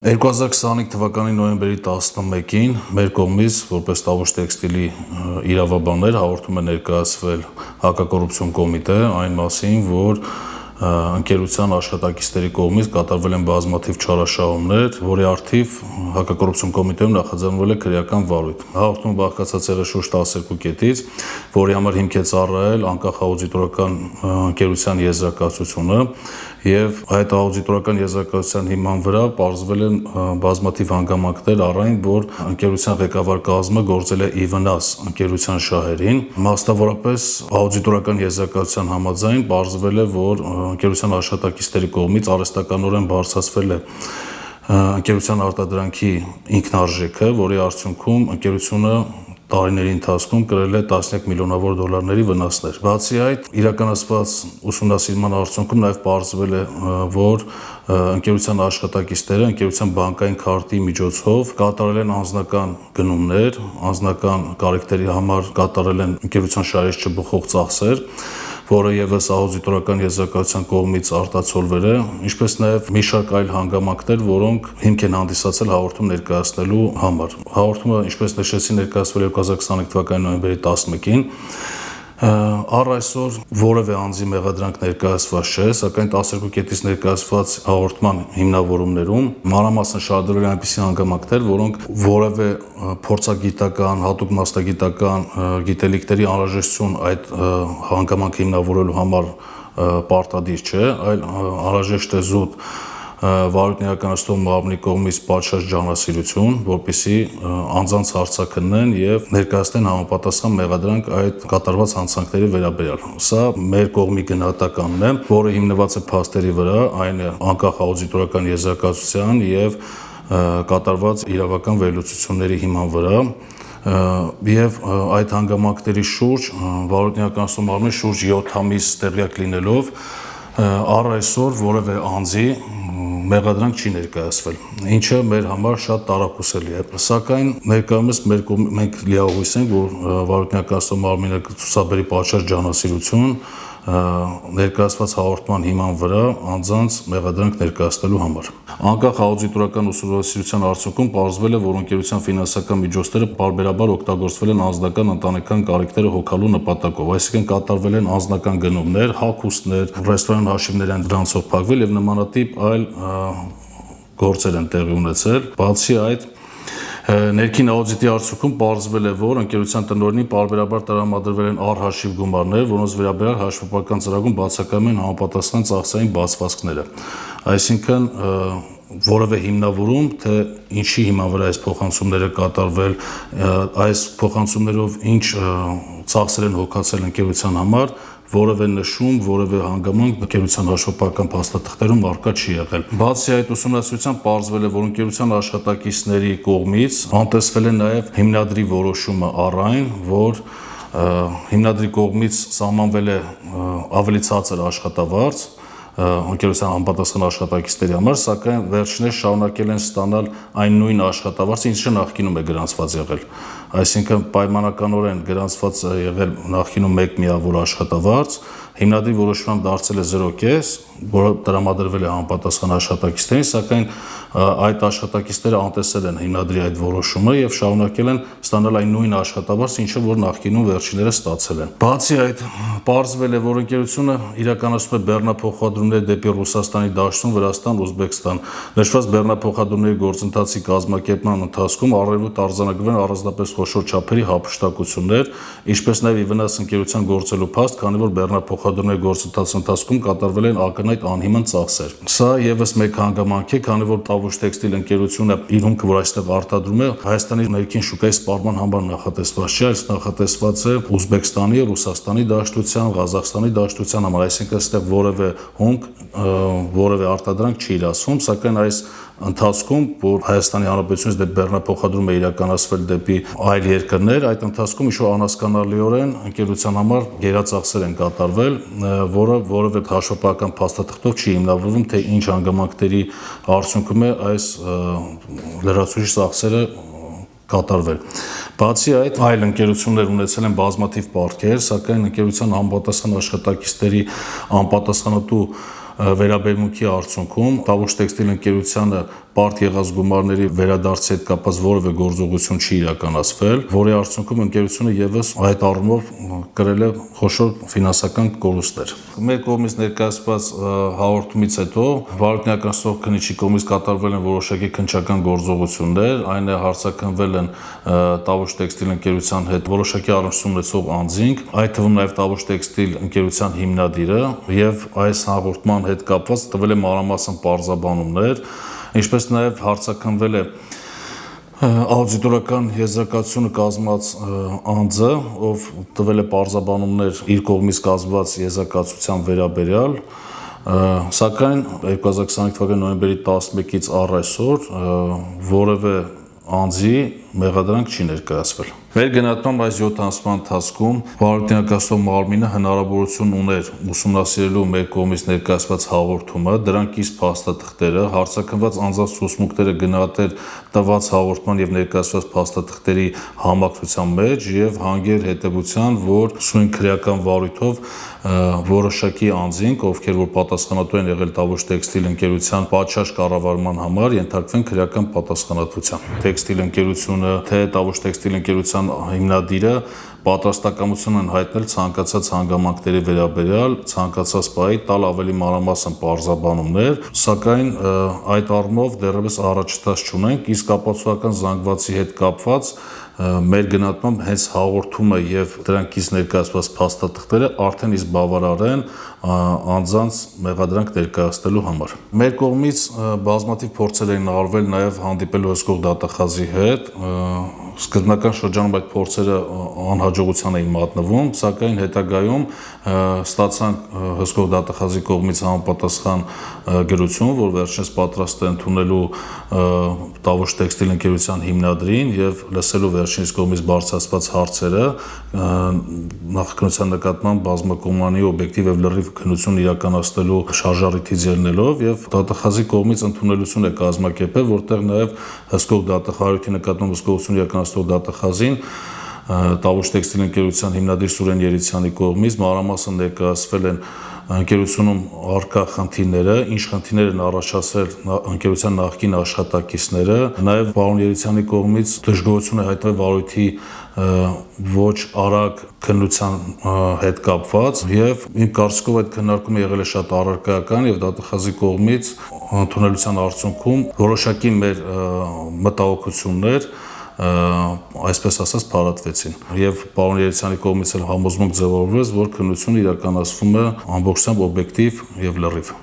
2025 թվականի նոյեմբերի 11-ին մեր կողմից որպես Տավուշ տեքստիլի իրավաբաններ հաղորդում է ներկայացվել հակակոռուպցիոն կոմիտե այն մասին, որ ընկերության աշխատակիցների կողմից կատարվել են բազմաթիվ չարաշահումներ, որի առթիվ հակակոռուպցիոն կոմիտեում նախաձեռնվել է քրեական վարույթ։ Հաղորդումը բաղկացած եղել շուրջ 12 կետից, որի համար հիմք է ծառայել անկախ աուդիտորական ընկերության եզրակացությունը, եւ այդ աուդիտորական եզրակացության հիման վրա պարզվել են բազմաթիվ հանգամանքներ առայն, որ ընկերության ղեկավար կազմը գործել է ի վնաս ընկերության շահերին։ Մասնավորապես աուդիտորական եզրակացության համաձայն պարզվել է, որ ընկերության աշխատակիցների կողմից արհեստականորեն բարձրացվել է ընկերության արտադրանքի ինքնարժեքը, որի արդյունքում ընկերությունը տարիների ընթացքում կրել է տասնյակ միլիոնավոր դոլարների վնասներ։ Բացի այդ, իրականացված ուսումնասիրման արդյունքում նաև պարզվել է, որ ընկերության աշխատակիցները ընկերության բանկային քարտի միջոցով կատարել են անձնական գնումներ, անձնական կարիքների համար կատարել են ընկերության շահերից չբխող ծախսեր, որը եւս աուդիտորական եզրակացության կողմից արտացոլվել է, ինչպես նաև մի շարք այլ հանգամանքներ, որոնք հիմք են հանդիսացել հաղորդում ներկայացնելու համար։ Հաղորդումը, ինչպես նշեցի, ներկայացվել է 2025 թվականի նոյեմբերի 11-ին։ Առ այսօր որևէ անձի մեղադրանք ներկայացված չէ, սակայն 12 կետից ներկայացված հաղորդման հիմնավորումներում մանրամասն շարադրվել են այնպիսի հանգամանքներ, որոնք որևէ փորձագիտական, հատուկ մասնագիտական գիտելիքների անհրաժեշտություն այդ հանգամանքը հիմնավորելու համար պարտադիր չէ, այլ անհրաժեշտ է զուտ վարույթ իրականացնող մարմնի կողմից պատշաճ ջանասիրություն, որպեսզի անձանց հարցաքննեն եւ ներկայացնեն համապատասխան մեղադրանք այդ կատարված հանցանքների վերաբերյալ։ Սա մեր կողմի գնահատականն է, որը հիմնված է փաստերի վրա, այն է անկախ աուդիտորական եզրակացության եւ կատարված իրավական վերլուծությունների հիման վրա։ Եվ այդ հանգամանքների շուրջ վարույթ իրականացնող մարմինը շուրջ 7 ամիս տեղյակ լինելով առ այսօր որևէ անձի մեղադրանք չի ներկայացվել, ինչը մեր համար շատ տարակուսելի է։ Սակայն ներկայումս մենք լիահույս ենք, որ վարույթ իրականացնող մարմինը կցուցաբերի պատշաճ ջանասիրություն ներկայացված հաղորդման հիման վրա անձանց մեղադրանք ներկայացնելու համար։ Անկախ աուդիտորական ուսումնասիրության արդյունքում պարզվել է, որ ընկերության ֆինանսական միջոցները պարբերաբար օգտագործվել են անձնական ընտանեկան կարիքները հոգալու նպատակով, այսինքն կատարվել են անձնական գնումներ, հագուստներ, ռեստորան հաշիվներ են դրանցով փակվել եւ նմանատիպ այլ գործեր են տեղի ունեցել։ Բացի այդ, ներքին աուդիտի արդյունքում պարզվել է, որ ընկերության տնօրենին պարբերաբար տրամադրվել են առհաշիվ գումարներ, որոնց վերաբերյալ հաշվապահական ծրագրում բացակայում են համապատասխան ծախսային բացվածքները։ Այսինքն որևէ հիմնավորում, թե ինչի հիման վրա այս փոխանցումները կատարվել, այս փոխանցումներով ինչ ծախսեր են հոգացել ընկերության համար, որևէ նշում, որևէ հանգամանք ընկերության հաշվապահական փաստաթղթերում առկա չի եղել։ Բացի այդ, ուսումնասիրությամբ պարզվել է, որ ընկերության աշխատակիցների կողմից անտեսվել է նաև հիմնադրի որոշումը առ այն, որ հիմնադրի կողմից սահմանվել է ավելի ցածր աշխատավարձ ընկերության համապատասխան աշխատակիցների համար, սակայն վերջիններս շարունակել են ստանալ այն նույն աշխատավարձը, ինչը նախկինում է գրանցված եղել։ Այսինքն պայմանականորեն գրանցված է եղել նախկինում 1 միավոր աշխատավարձ, հիմնադրի որոշմամբ դարձել է 0.5, որը տրամադրվել է համապատասխան աշխատակիցներին, սակայն այդ աշխատակիցները անտեսել են հիմնադրի այդ որոշումը եւ շարունակել են ստանալ այն նույն աշխատավարձը, ինչը որ նախկինում վերջինները ստացել են։ Բացի այդ, պարզվել է, որ ընկերությունը իրականացնում է բեռնափոխադրումներ դեպի Ռուսաստանի Դաշնություն, Վրաստան, Ուզբեկստան։ Նշված բեռնափոխադրումների գործընթացի կազմակերպման ընթացքում առերևույթ արձանագրվել են առանձնապես խոշոր չափերի հափշտակություններ, ինչպես նաև ի վնաս ընկերության գործելու փաստ, քանի որ բեռնափոխադրումների գործընթացի ընթացքում կատարվել են ակնհայտ անհիմն ծախսեր։ Սա եւս մեկ հանգամանք է, քանի որ Տավուշ տեքստիլ ընկերությունը իր հումքը, որ այստեղ արտադրում է, Հայաստանի ներքին շուկայի սպառման համար նախատեսված չէ, այլ նախատեսված է Ուզբեկստանի, Ռուսաստանի Դաշնության, Ղազախստանի Դաշնության համար, այսինքն այստեղ որևէ հումք, որևէ արտադրանք չի իրացվում, սակայն այս ընթացքում, որ Հայաստանի Հանրապետությունից դեպի բեռնափոխադրում է իրականացվել դեպի այլ երկրներ, այդ ընթացքում ինչ-որ անհասկանալիորեն ընկերության համար գերածախսեր են կատարվել, որը որևէ հաշվապահական փաստաթղթով չի հիմնավորվում, թե ինչ հանգամանքների արդյունքում է այս լրացուցիչ ծախսերը կատարվել։ Բացի այդ, այլ ընկերություններ ունեցել են բազմաթիվ պարտքեր, սակայն ընկերության համապատասխան աշխատակիցների անպատասխանատու վերաբերմունքի արդյունքում Տավուշ տեքստիլ ընկերությանը պարտ եղած գումարների վերադարձի հետ կապված որևէ գործողություն չի իրականացվել, որի արդյունքում ընկերությունը եւս այդ առումով կրել է խոշոր ֆինանսական կորուստներ։ Մեր կողմից ներկայացված հաղորդումից հետո վարորդականացող քննիչի կողմից կատարվել են որոշակի քննչական գործողություններ, այն է հարձակվել են Տավուշ տեքստիլ ընկերության հետ որոշակի առնչություն ունեցող անձինք, այդ թվում նաև Տավուշ տեքստիլ ընկերության հիմնադիրը, եւ այս հաղորդման հետ կապված տվել է մանրամասն պարզաբանումներ, ինչպես նաև հարձակվել է աուդիտորական եզրակացությունը կազմած անձը, ով տվել է պարզաբանումներ իր կողմից կազմված եզրակացության վերաբերյալ, սակայն 2025 թվականի նոյեմբերի 11-ից առ այսօր որևէ անձի մեղադրանք չի ներկայացվել։ Մեր գնահատմամբ այս 7 ամսվա ընթացքում վարորդականացող մարմինը հնարավորություն ուներ ուսումնասիրելու մեր կողմից ներկայացված հաղորդումը, դրանք իսկ փաստաթղթերը, հարձակված անձանց ցուցմունքները գնահատել տված հաղորդման եւ ներկայացված փաստաթղթերի համակցության մեջ եւ հանգեր հետեւության, որ սույն քրեական վարույթով որոշակի անձինք, ովքեր որ պատասխանատու են եղել Տավուշ տեքստիլ ընկերության պատշաճ կառավարման համար, ենթարկվեն քրեական պատասխանատվության։ Տեքստիլ ընկերությունը, թե Տավուշ տեքստիլ ընկերության հիմնադիրը պատրաստակամություն են հայտնել ցանկացած հանգամանքների վերաբերյալ, ցանկացած պահի տալ ավելի մանրամասն պարզաբանումներ, սակայն այդ առումով դեռևս առաջընթաց չունենք, իսկ ապացուցողական զանգվածի հետ կապված մեր գնահատմամբ հենց հաղորդումը եւ դրանքից ներկայացված փաստաթղթերը արդեն իսկ բավարար են անձանց մեղադրանք ներկայացնելու համար։ Մեր կողմից բազմաթիվ փորձեր են արվել նաեւ հանդիպելու հսկող դատախազի հետ, սկզբնական շրջանում այդ փորձերը անհաջողության էին մատնվում, սակայն հետագայում ստացանք հսկող դատախազի կողմից համապատասխան գրություն, որ վերջինս պատրաստ է ընդունելու Տավուշ տեքստիլ ընկերության հիմնադրին եւ լսելու վերջինիս կողմից բարձրացված հարցերը նախաքննության նկատմամբ բազմակողմանի օբյեկտիվ եւ լրիվ քննություն իրականացնելու շարժառիթից ելնելով եւ դատախազի կողմից ընդունելություն է կազմակերպել, որտեղ նաեւ հսկող դատախազի նկատմամբ հսկողություն իրականացնող դատախազին Տավուշ տեքստիլ ընկերության հիմնադիր Սուրեն Երիցյանի կողմից մանրամասն ներկայացվել են ընկերությունում առկա խնդիրները, ինչ խնդիրներ են առաջացրել ընկերության նախկին աշխատակիցները, նաև պարոն Երիցյանի կողմից դժգոհություն է հայտնվել վարույթի ոչ արագ քննության հետ կապված եւ իմ կարծիքով այդ քննարկումը եղել է շատ առարկայական եւ դատախազի կողմից ընդունելության արդյունքում որոշակի մեր մտահոգություններ այսպես ասած փարատվեցին եւ պարոն Երիցյանի կողմից էլ համոզմունք ձևավորվեց, որ քննությունը իրականացվում է ամբողջությամբ օբյեկտիվ եւ լրիվ։